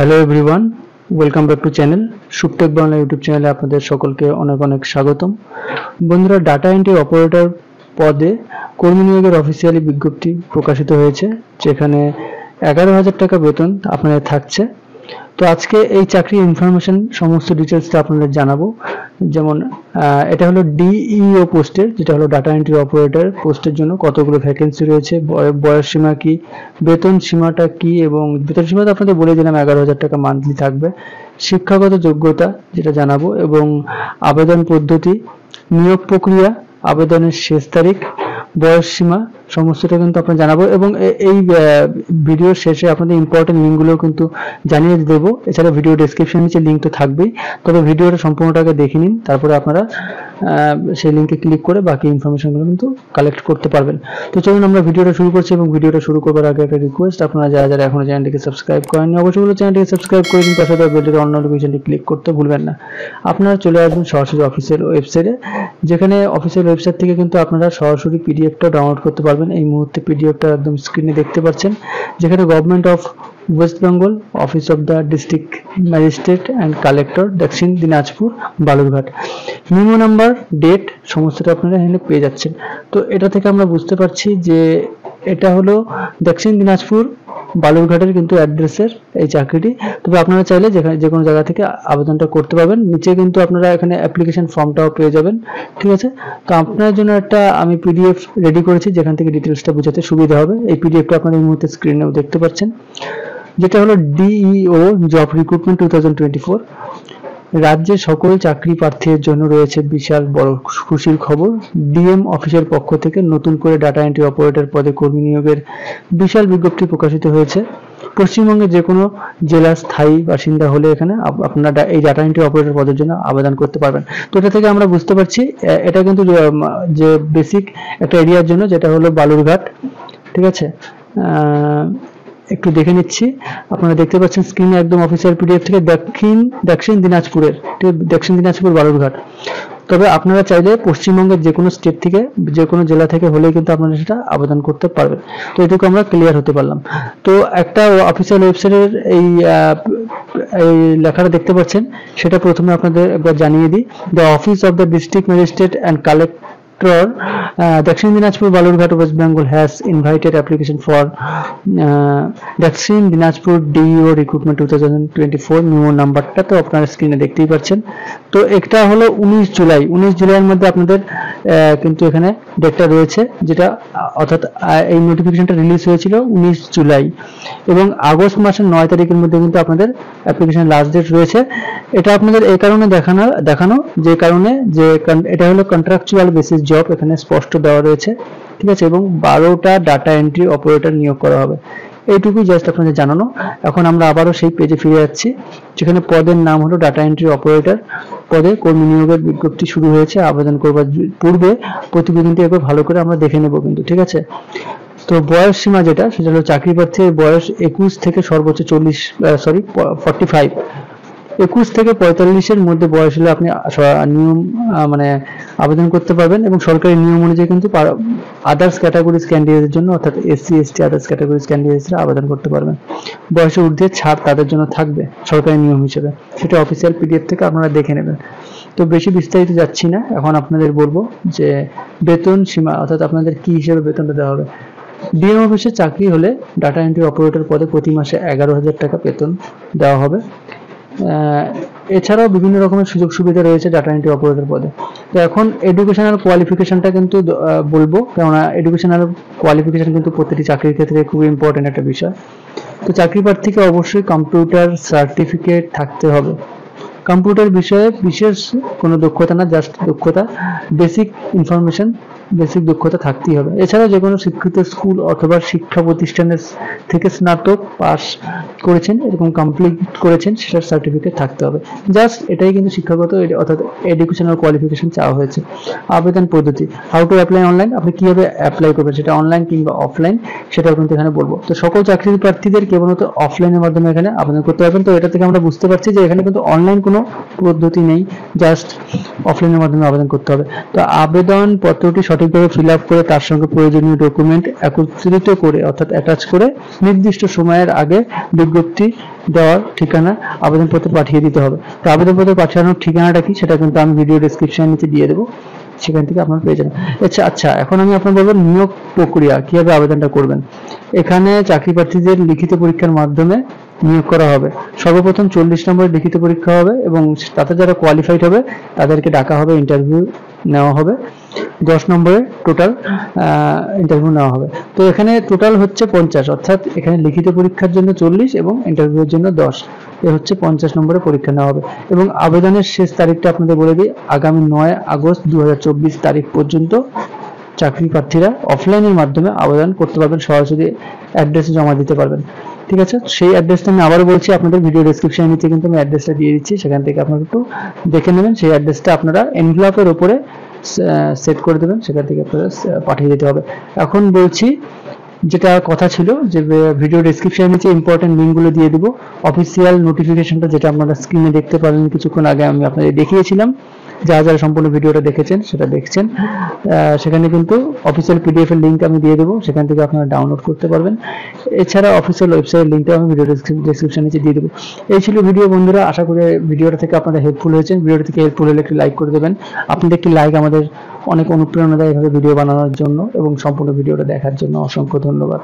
Hello everyone, welcome back to channel সুপটেক Bangla YouTube চ্যানেলে আপনাদের সকলকে অনেক অনেক স্বাগতম। বন্ধুরা, ডাটা এন্ট্রি অপারেটর পদে কর্মী নিয়োগের অফিসিয়ালি বিজ্ঞপ্তি প্রকাশিত হয়েছে, যেখানে 11,000 টাকা বেতন আপনাদের থাকছে। তো আজকে এই চাকরির ইনফরমেশন সমস্ত ডিটেলসটা আপনাদের জানাবো। যেমন এটা হলো ডিইও পোস্টের, যেটা হলো ডাটা এন্ট্রি অপারেটর পোস্টের জন্য কতগুলো ভ্যাকেন্সি রয়েছে, বয়স সীমা কি, বেতন সীমাটা কি, এবং বেতন সীমা তো আপনাদের বলে দিলাম 11,000 টাকা মান্থলি থাকবে। শিক্ষাগত যোগ্যতা যেটা জানাবো, এবং আবেদন পদ্ধতি, নিয়োগ প্রক্রিয়া, আবেদনের শেষ তারিখ, বয়স সীমা সমস্তটা কিন্তু আপনার জানাবো, এবং এই ভিডিওর শেষে আপনাদের ইম্পর্টেন্ট লিঙ্কগুলো কিন্তু জানিয়ে দেবো। এছাড়া ভিডিও ডেসক্রিপশন নিচে লিঙ্ক তো থাকবেই, তবে ভিডিওটা সম্পূর্ণটাকে দেখে নিন, তারপরে আপনারা সেই লিঙ্কে ক্লিক করে বাকি ইনফরমেশনগুলো কিন্তু কালেক্ট করতে পারবেন। তো চলুন আমরা ভিডিওটা শুরু করছি, এবং ভিডিওটা শুরু করবার আগে একটা রিকোয়েস্ট, আপনারা যারা যারা এখনো চ্যানেলটিকে সাবস্ক্রাইব করেননি অবশ্যই চ্যানেলটিকে সাবস্ক্রাইব করে দিন, পাশে বেলটির অন্য নোটিফিকেশনটি ক্লিক করতে ভুলবেন না। আপনারা চলে আসবেন সরাসরি অফিসিয়াল ওয়েবসাইটে, যেখানে অফিসিয়াল ওয়েবসাইট থেকে কিন্তু আপনারা সরাসরি পিডিএফটা ডাউনলোড করতে পারবেন। এই মুহূর্তে পিডিএফটা একদম স্ক্রিনে দেখতে পাচ্ছেন, যেখানে government of West Bengal, office of the district magistrate and collector, দক্ষিণ দিনাজপুর, বালুরঘাট, নিমো নাম্বার, ডেট সমস্তটা আপনারা এখানে পেয়ে যাচ্ছেন। তো এটা থেকে আমরা বুঝতে পারছি যে এটা হলো দক্ষিণ দিনাজপুর বালুরঘাটের কিন্তু অ্যাড্রেসের এই চাকরিটি। তবে আপনারা চাইলে যে কোনো জায়গা থেকে আবেদনটা করতে পারবেন। নিচে কিন্তু আপনারা এখানে অ্যাপ্লিকেশন ফর্মটাও পেয়ে যাবেন, ঠিক আছে। তো আপনার জন্য একটা আমি পিডিএফ রেডি করেছি, যেখান থেকে ডিটেলসটা বোঝাতে সুবিধা হবে। এই পিডিএফটা আপনারা এই মুহূর্তে স্ক্রিনেও দেখতে পাচ্ছেন, যেটা হলো ডিইও জব রিক্রুটমেন্ট 2024। রাজ্যের সকল চাকরি প্রার্থীদের জন্য রয়েছে বিশাল বড় খুশির খবর। ডিএম অফিসের পক্ষ থেকে নতুন করে ডাটা এন্ট্রি অপারেটর পদে কর্মী নিয়োগের বিশাল বিজ্ঞপ্তি প্রকাশিত হয়েছে। পশ্চিমবঙ্গের যে কোনো জেলার স্থায়ী বাসিন্দা হলে এখানে আপনারা এই ডাটা এন্ট্রি অপারেটর পদের জন্য আবেদন করতে পারবেন। তো এটা থেকে আমরা বুঝতে পারছি এটা কিন্তু যে বেসিক একটা এরিয়ার জন্য, যেটা হলো বালুরঘাট, ঠিক আছে। একটু দেখে নিচ্ছি, আপনারা দেখতে পাচ্ছেন স্ক্রিনে একদম অফিসিয়াল পিডিএফ থেকে দক্ষিণ দিনাজপুরের, দক্ষিণ দিনাজপুর বালুরঘাট। তবে আপনারা চাইলে পশ্চিমবঙ্গের যে কোনো স্টেট থেকে, যে কোনো জেলা থেকে হলে কিন্তু আপনারা সেটা আবেদন করতে পারবেন। তো এটুকু আমরা ক্লিয়ার হতে পারলাম। তো একটা অফিসিয়াল ওয়েবসাইটের এই লেখাটা দেখতে পাচ্ছেন, সেটা প্রথমে আপনাদের একবার জানিয়ে দিই। The office of the district magistrate and collector Dakshin Dinajpur Balurghat West Bengal has invited application for Dakshin Dinajpur DEO recruitment 2024 new নাম্বারটা তো আপনারা স্ক্রিনে দেখতেই পাচ্ছেন। তো একটা হলো 19 জুলাইয়ের মধ্যে আপনাদের কিন্তু এখানে ডেটটা রয়েছে, যেটা অর্থাৎ এই নোটিফিকেশনটা রিলিজ হয়েছিল 19 জুলাই, এবং আগস্ট মাসের 9 তারিখের মধ্যে কিন্তু আপনাদের অ্যাপ্লিকেশন লাস্ট ডেট রয়েছে। এটা আপনাদের এই কারণে দেখানো যে কারণে যে এটা হলো কন্ট্রাকচুয়াল বেসিস জব, এখানে স্পষ্ট দেওয়া রয়েছে, ঠিক আছে। এবং 12টা ডাটা এন্ট্রি অপারেটর নিয়োগ করা হবে, এইটুকুই জাস্ট আপনাদের জানানো। এখন আমরা আবারও সেই পেজে ফিরে যাচ্ছি, যেখানে পদের নাম হলো ডাটা এন্ট্রি অপারেটর পদে কর্মী নিয়োগের বিজ্ঞপ্তি শুরু হয়েছে। আবেদন করবার পূর্বে প্রতিবেদনটি একবার ভালো করে আমরা দেখে নেব কিন্তু, ঠিক আছে। তো বয়স সীমা যেটা, সেটা হলো চাকরি প্রার্থীর বয়স 21 থেকে সর্বোচ্চ 45, 21 থেকে 45-এর মধ্যে বয়স হলে আপনি নিয়ম মানে আবেদন করতে পারবেন, এবং সরকারি নিয়ম অনুযায়ী কিন্তু আদার্স ক্যাটাগরিজ ক্যান্ডিডেটের জন্য, অর্থাৎ এসসি এসটি আদার্স ক্যাটাগরিজ ক্যান্ডিডেটরা আবেদন করতে পারবেন। বয়সের ঊর্ধ্বে ছাড় তাদের জন্য থাকবে সরকারি নিয়ম হিসেবে, সেটা অফিসিয়াল পিডিএফ থেকে আপনারা দেখে নেবেন। তো বেশি বিস্তারিত যাচ্ছি না, এখন আপনাদের বলবো যে বেতন সীমা, অর্থাৎ আপনাদের কি হিসেবে বেতনটা দেওয়া হবে। ডিএম অফিসে চাকরি হলে ডাটা এন্ট্রি অপারেটর পদে প্রতি মাসে 11,000 টাকা বেতন দেওয়া হবে। এছাড়াও বিভিন্ন রকমের সুযোগ সুবিধা রয়েছে ডাটা এন্ট্রি অপারেটর পদে। তো এখন এডুকেশনাল কোয়ালিফিকেশনটা কিন্তু বলবো, কেননা এডুকেশনাল কোয়ালিফিকেশন কিন্তু প্রতিটি চাকরির ক্ষেত্রে খুবই ইম্পর্টেন্ট একটা বিষয়। তো চাকরি প্রার্থীকে অবশ্যই কম্পিউটার সার্টিফিকেট থাকতে হবে। কম্পিউটার বিষয়ে বিশেষ কোনো দক্ষতা না, জাস্ট দক্ষতা, বেসিক ইনফরমেশন, বেসিক দক্ষতা থাকতেই হবে। এছাড়াও যে কোনো স্বীকৃত স্কুল অথবা শিক্ষা প্রতিষ্ঠানের থেকে স্নাতক পাস করেছেন এরকম কমপ্লিট করেছেন, সেটার সার্টিফিকেট থাকতে হবে। জাস্ট এটাই কিন্তু শিক্ষাগত অর্থাৎ এডুকেশনাল কোয়ালিফিকেশন চাওয়া হয়েছে। আবেদন পদ্ধতি, হাউ টু অ্যাপ্লাই অনলাইন, আপনি কিভাবে অ্যাপ্লাই করবেন, সেটা অনলাইন কিংবা অফলাইন সেটাও কিন্তু এখানে বলবো। তো সকল চাকরির প্রার্থীদের কেবলমাত্র অফলাইনের মাধ্যমে এখানে আবেদন করতে পারবেন। তো এটা থেকে আমরা বুঝতে পারছি যে এখানে কিন্তু অনলাইন কোনো পদ্ধতি নেই, জাস্ট অফলাইনের মাধ্যমে আবেদন করতে হবে। তো আবেদন পত্রটি সঠিক সঠিকভাবে ফিল আপ করে তার সঙ্গে প্রয়োজনীয় ডকুমেন্ট একত্রিত করে অর্থাৎ অ্যাটাচ করে নির্দিষ্ট সময়ের আগে বিজ্ঞপ্তি দেওয়ার ঠিকানা আবেদনপত্র পাঠিয়ে দিতে হবে। তো আবেদনপত্র পাঠানোর ঠিকানাটা কি সেটা কিন্তু আমি ভিডিও ডেসক্রিপশনের নিচে দিয়ে দেবো, সেখান থেকে আপনারা পেয়ে যাবেন। আচ্ছা, এখন আমি আপনাকে বলবো নিয়োগ প্রক্রিয়া কিভাবে আবেদনটা করবেন। এখানে চাকরি প্রার্থীদের লিখিত পরীক্ষার মাধ্যমে নিয়োগ করা হবে। সর্বপ্রথম 40 নম্বরের লিখিত পরীক্ষা হবে এবং তাতে যারা কোয়ালিফাইড হবে তাদেরকে ডাকা হবে, ইন্টারভিউ নেওয়া হবে। 10 নম্বরের টোটাল ইন্টারভিউ নেওয়া হবে। তো এখানে টোটাল হচ্ছে 50, অর্থাৎ এখানে লিখিত পরীক্ষার জন্য 40 এবং ইন্টারভিউর জন্য 10, এ হচ্ছে 50 নম্বরের পরীক্ষা নেওয়া হবে। এবং আবেদনের শেষ তারিখটা আপনাদের বলে দিই, আগামী 9 আগস্ট 2024 তারিখ পর্যন্ত চাকরি প্রার্থীরা অফলাইনের মাধ্যমে আবেদন করতে পারবেন, সরাসরি অ্যাড্রেসে জমা দিতে পারবেন। ঠিক আছে, সেই অ্যাড্রেসটা আমি আবারও বলছি, আপনাদের ভিডিও ডেসক্রিপশনের নিচে কিন্তু আমি অ্যাড্রেসটা দিয়ে দিচ্ছি, সেখান থেকে আপনারা একটু দেখে নেবেন। সেই অ্যাড্রেসটা আপনারা এনভেলপের উপরে সেট করে দেবেন, সেখান থেকে আপনারা পাঠিয়ে দিতে হবে। এখন বলছি যেটা কথা ছিল যে ভিডিও ডেসক্রিপশনের নিচে ইম্পর্টেন্ট লিঙ্কগুলো দিয়ে দেবো। অফিসিয়াল নোটিফিকেশনটা যেটা আপনারা স্ক্রিনে দেখতে পারেন, কিছুক্ষণ আগে আমি আপনাদের দেখিয়েছিলাম, যারা যারা সম্পূর্ণ ভিডিওটা দেখেছেন সেটা দেখছেন, সেখানে কিন্তু অফিসিয়াল পিডিএফ এর লিঙ্ক আমি দিয়ে দেবো, সেখান থেকে আপনারা ডাউনলোড করতে পারবেন। এছাড়া অফিসিয়াল ওয়েবসাইটের লিঙ্কটা আমি ভিডিও ডেসক্রিপশন নিচে দিয়ে দেবো। এই ছিল ভিডিও বন্ধুরা, আশা করি ভিডিওটা থেকে আপনারা হেল্পফুল হয়েছেন। ভিডিওটা থেকে হেল্পফুল হলে একটি লাইক করে দেবেন। আপনাদের একটি লাইক আমাদের অনেক অনুপ্রেরণা দেয় এভাবে ভিডিও বানানোর জন্য, এবং সম্পূর্ণ ভিডিওটা দেখার জন্য অসংখ্য ধন্যবাদ।